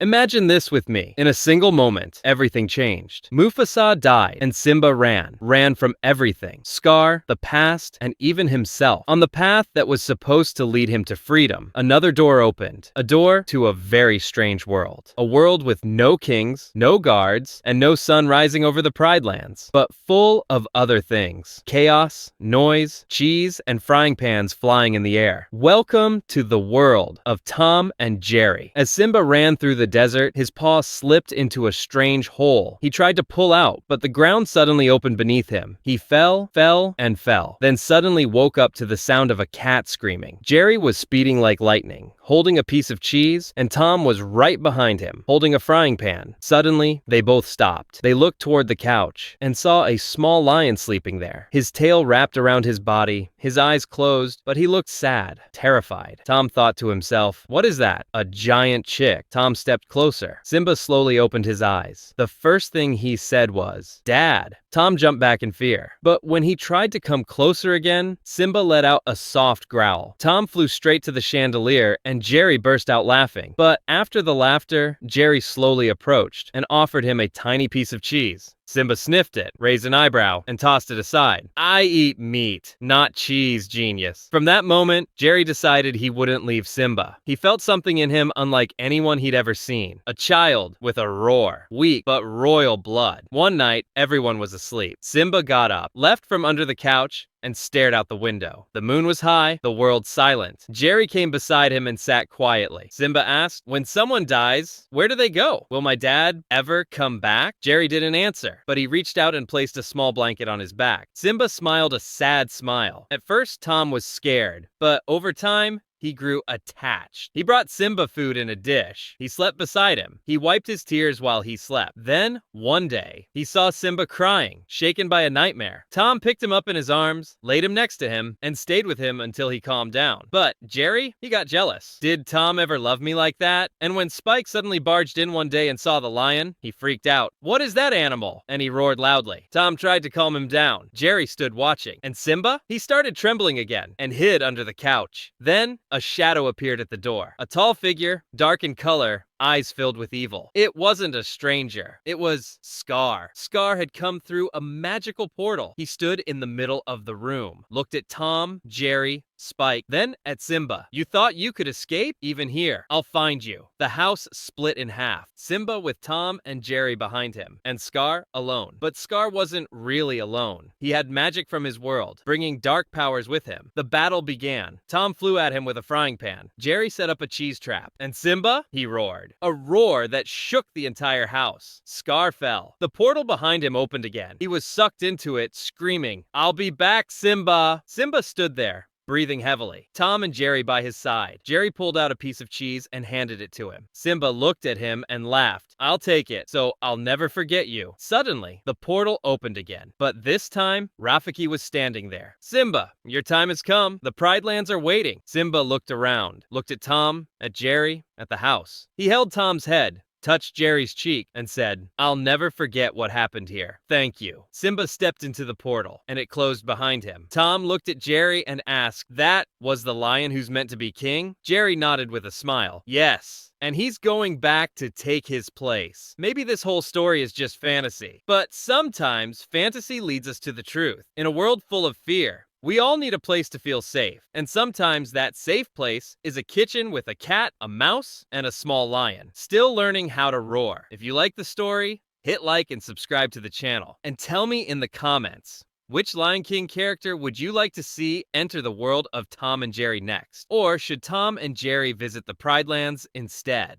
Imagine this with me. In a single moment, everything changed. Mufasa died, and Simba ran from everything. Scar, the past, and even himself. On the path that was supposed to lead him to freedom, another door opened. A door to a very strange world. A world with no kings, no guards, and no sun rising over the Pride Lands, but full of other things. Chaos, noise, cheese, and frying pans flying in the air. Welcome to the world of Tom and Jerry. As Simba ran through the desert, his paw slipped into a strange hole. He tried to pull out, but the ground suddenly opened beneath him. He fell, and fell, then suddenly woke up to the sound of a cat screaming. Jerry was speeding like lightning, holding a piece of cheese, and Tom was right behind him, holding a frying pan. Suddenly, they both stopped. They looked toward the couch and saw a small lion sleeping there. His tail wrapped around his body, his eyes closed, but he looked sad, terrified. Tom thought to himself, "What is that? A giant chick." Tom stepped closer. Simba slowly opened his eyes. The first thing he said was, "Dad." Tom jumped back in fear. But when he tried to come closer again, Simba let out a soft growl. Tom flew straight to the chandelier, and Jerry burst out laughing. But after the laughter, Jerry slowly approached and offered him a tiny piece of cheese. Simba sniffed it, raised an eyebrow, and tossed it aside. "I eat meat, not cheese, genius." From that moment, Jerry decided he wouldn't leave Simba. He felt something in him unlike anyone he'd ever seen. A child with a roar, weak but royal blood. One night, everyone was asleep. Simba got up, left from under the couch, and stared out the window. The moon was high, the world silent. Jerry came beside him and sat quietly. Simba asked, "When someone dies, where do they go? Will my dad ever come back?" Jerry didn't answer, but he reached out and placed a small blanket on his back. Simba smiled a sad smile. At first, Tom was scared, but over time, he grew attached. He brought Simba food in a dish. He slept beside him. He wiped his tears while he slept. Then, one day, he saw Simba crying, shaken by a nightmare. Tom picked him up in his arms, laid him next to him, and stayed with him until he calmed down. But Jerry, he got jealous. Did Tom ever love me like that? And when Spike suddenly barged in one day and saw the lion, he freaked out. "What is that animal?" And he roared loudly. Tom tried to calm him down. Jerry stood watching. And Simba? He started trembling again and hid under the couch. Then, a shadow appeared at the door. A tall figure, dark in color, eyes filled with evil. It wasn't a stranger. It was Scar. Scar had come through a magical portal. He stood in the middle of the room, looked at Tom, Jerry, Spike, then at Simba. "You thought you could escape? Even here, I'll find you." The house split in half. Simba with Tom and Jerry behind him, and Scar alone. But Scar wasn't really alone. He had magic from his world, bringing dark powers with him. The battle began. Tom flew at him with a frying pan. Jerry set up a cheese trap. And Simba? He roared. A roar that shook the entire house. Scar fell. The portal behind him opened again. He was sucked into it, screaming, "I'll be back, Simba!" Simba stood there, breathing heavily. Tom and Jerry by his side. Jerry pulled out a piece of cheese and handed it to him. Simba looked at him and laughed. "I'll take it, so I'll never forget you." Suddenly, the portal opened again. But this time, Rafiki was standing there. "Simba, your time has come. The Pride Lands are waiting." Simba looked around, looked at Tom, at Jerry, at the house. He held Tom's head, touched Jerry's cheek, and said, "I'll never forget what happened here. Thank you." Simba stepped into the portal, and it closed behind him. Tom looked at Jerry and asked, "That was the lion who's meant to be king?" Jerry nodded with a smile. "Yes. And he's going back to take his place." Maybe this whole story is just fantasy, but sometimes fantasy leads us to the truth. In a world full of fear, we all need a place to feel safe, and sometimes that safe place is a kitchen with a cat, a mouse, and a small lion, still learning how to roar. If you like the story, hit like and subscribe to the channel. And tell me in the comments, which Lion King character would you like to see enter the world of Tom and Jerry next? Or should Tom and Jerry visit the Pride Lands instead?